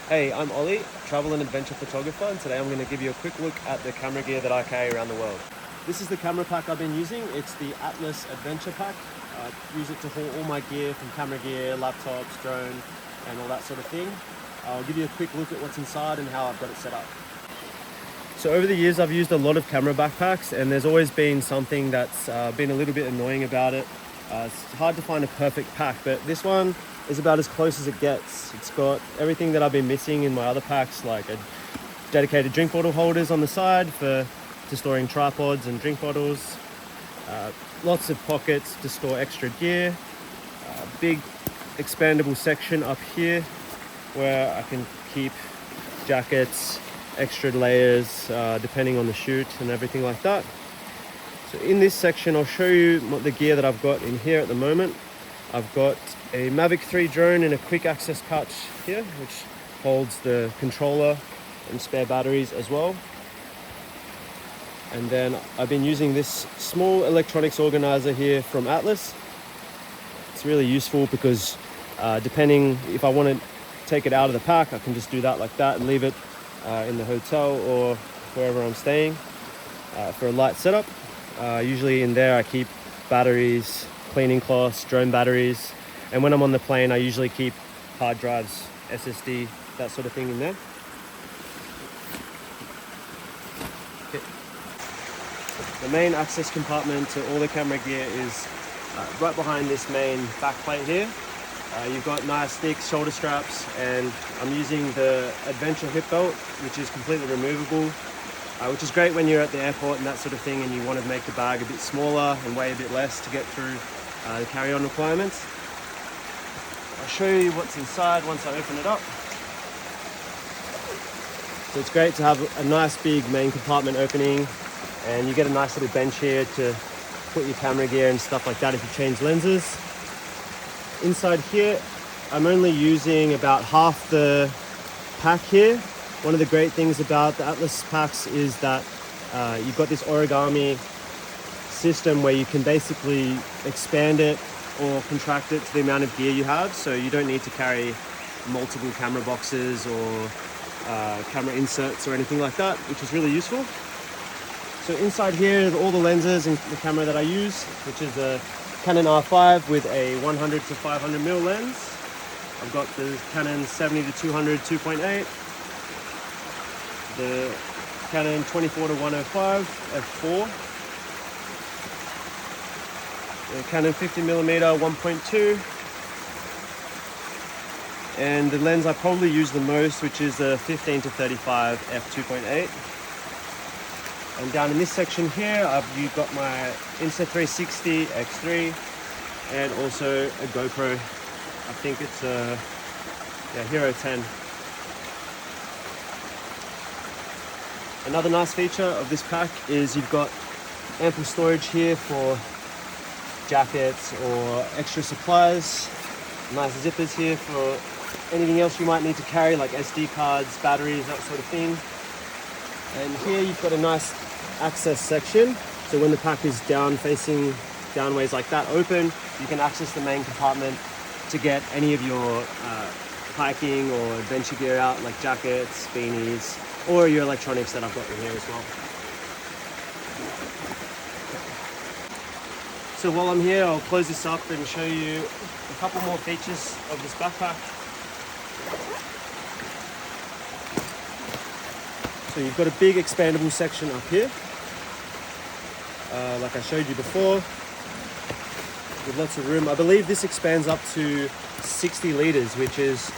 Hey, I'm Ollie, travel and adventure photographer, and today I'm going to give you a quick look at the camera gear that I carry around the world. This is the camera pack I've been using. It's the Atlas Adventure Pack. I use it to haul all my gear, from camera gear, laptops, drone, and all that sort of thing. I'll give you a quick look at what's inside and how I've got it set up. So over the years I've used a lot of camera backpacks, and there's always been something that's been a little bit annoying about it. It's hard to find a perfect pack, but this one is about as close as it gets. It's got everything that I've been missing in my other packs, like a dedicated drink bottle holders on the side to storing tripods and drink bottles, lots of pockets to store extra gear, a big expandable section up here where I can keep jackets, extra layers depending on the shoot and everything like that. So in this section I'll show you the gear that I've got in here at the moment. I've got a Mavic 3 drone in a quick access pouch here, which holds the controller and spare batteries as well. And then I've been using this small electronics organizer here from Atlas. It's really useful because depending if I want to take it out of the pack, I can just do that like that and leave it in the hotel or wherever I'm staying for a light setup. Usually in there I keep batteries, cleaning cloths, drone batteries, and when I'm on the plane I usually keep hard drives, SSD, that sort of thing in there. Okay. The main access compartment to all the camera gear is right behind this main back plate here. You've got nice thick shoulder straps, and I'm using the Adventure hip belt, which is completely removable, which is great when you're at the airport and that sort of thing and you want to make the bag a bit smaller and weigh a bit less to get through the carry-on requirements. I'll show you what's inside once I open it up. So it's great to have a nice big main compartment opening, and you get a nice little bench here to put your camera gear and stuff like that if you change lenses. Inside here, I'm only using about half the pack here. One of the great things about the Atlas packs is that you've got this origami system where you can basically expand it or contract it to the amount of gear you have, so you don't need to carry multiple camera boxes or camera inserts or anything like that, which is really useful. So inside here are all the lenses and the camera that I use, which is a Canon R5 with a 100 to 500mm lens. I've got the Canon 70 to 200 2.8, the Canon 24 to 105 f4, the Canon 50mm 1.2, and the lens I probably use the most, which is the 15 to 35 f2.8. And down in this section here, you've got my Insta360 X3 and also a GoPro. I think it's a Hero 10. Another nice feature of this pack is you've got ample storage here for jackets or extra supplies. Nice zippers here for anything else you might need to carry, like SD cards, batteries, that sort of thing. And here you've got a nice access section, so when the pack is down, facing downways like that, open, you can access the main compartment to get any of your hiking or adventure gear out, like jackets, beanies, or your electronics that I've got in here as well. So while I'm here, I'll close this up and show you a couple more features of this backpack. So you've got a big expandable section up here, like I showed you before, with lots of room. I believe this expands up to 60 liters, which is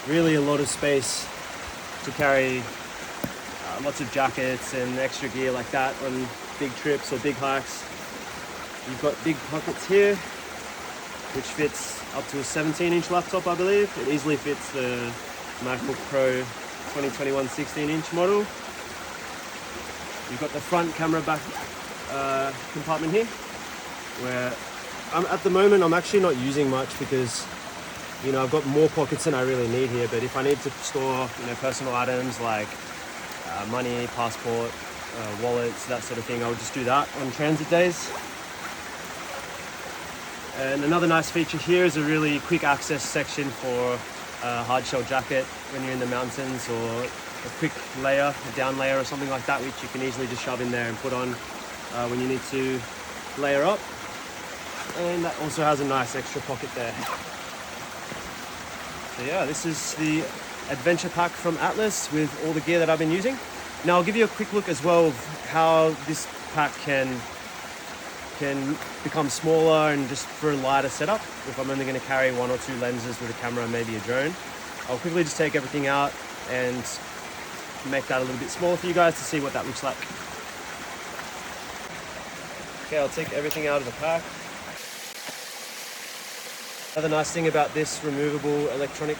really a lot of space to carry lots of jackets and extra gear like that on big trips or big hikes. You've got big pockets here, which fits up to a 17-inch laptop, I believe. It easily fits the MacBook Pro 2021 16-inch model. You've got the front camera back compartment here, where at the moment I'm actually not using much because, you know, I've got more pockets than I really need here. But if I need to store, you know, personal items like money, passport, wallets, that sort of thing, I'll just do that on transit days. And another nice feature here is a really quick access section for a hard shell jacket when you're in the mountains, or a quick layer, a down layer or something like that, which you can easily just shove in there and put on when you need to layer up. And that also has a nice extra pocket there. So yeah, this is the adventure pack from Atlas with all the gear that I've been using. Now I'll give you a quick look as well of how this pack can become smaller and just for a lighter setup. If I'm only going to carry 1 or 2 lenses with a camera and maybe a drone, I'll quickly just take everything out and make that a little bit smaller for you guys to see what that looks like. Okay, I'll take everything out of the pack. Another nice thing about this removable electronic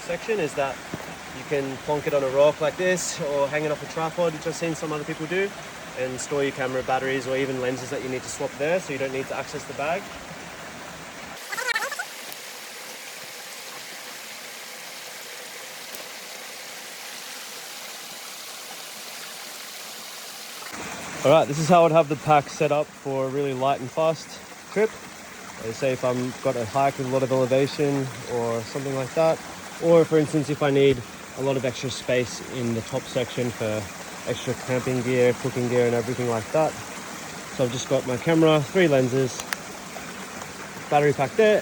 section is that you can plonk it on a rock like this, or hang it off a tripod, which I've seen some other people do, and store your camera batteries or even lenses that you need to swap there, so you don't need to access the bag. Alright, this is how I'd have the pack set up for a really light and fast trip. Say if I've got a hike with a lot of elevation or something like that, or for instance if I need a lot of extra space in the top section for extra camping gear, cooking gear and everything like that. So I've just got my camera, 3 lenses, battery pack there,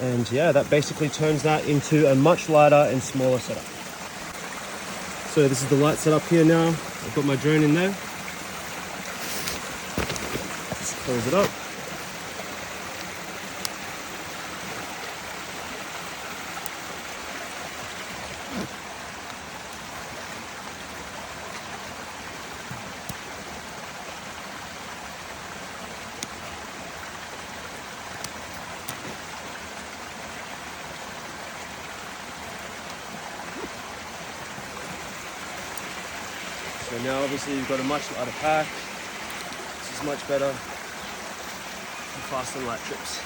and yeah, that basically turns that into a much lighter and smaller setup. So this is the light setup here now. I've got my drone in there. Just close it up. So now obviously you've got a much lighter pack. This is much better for fast and light trips.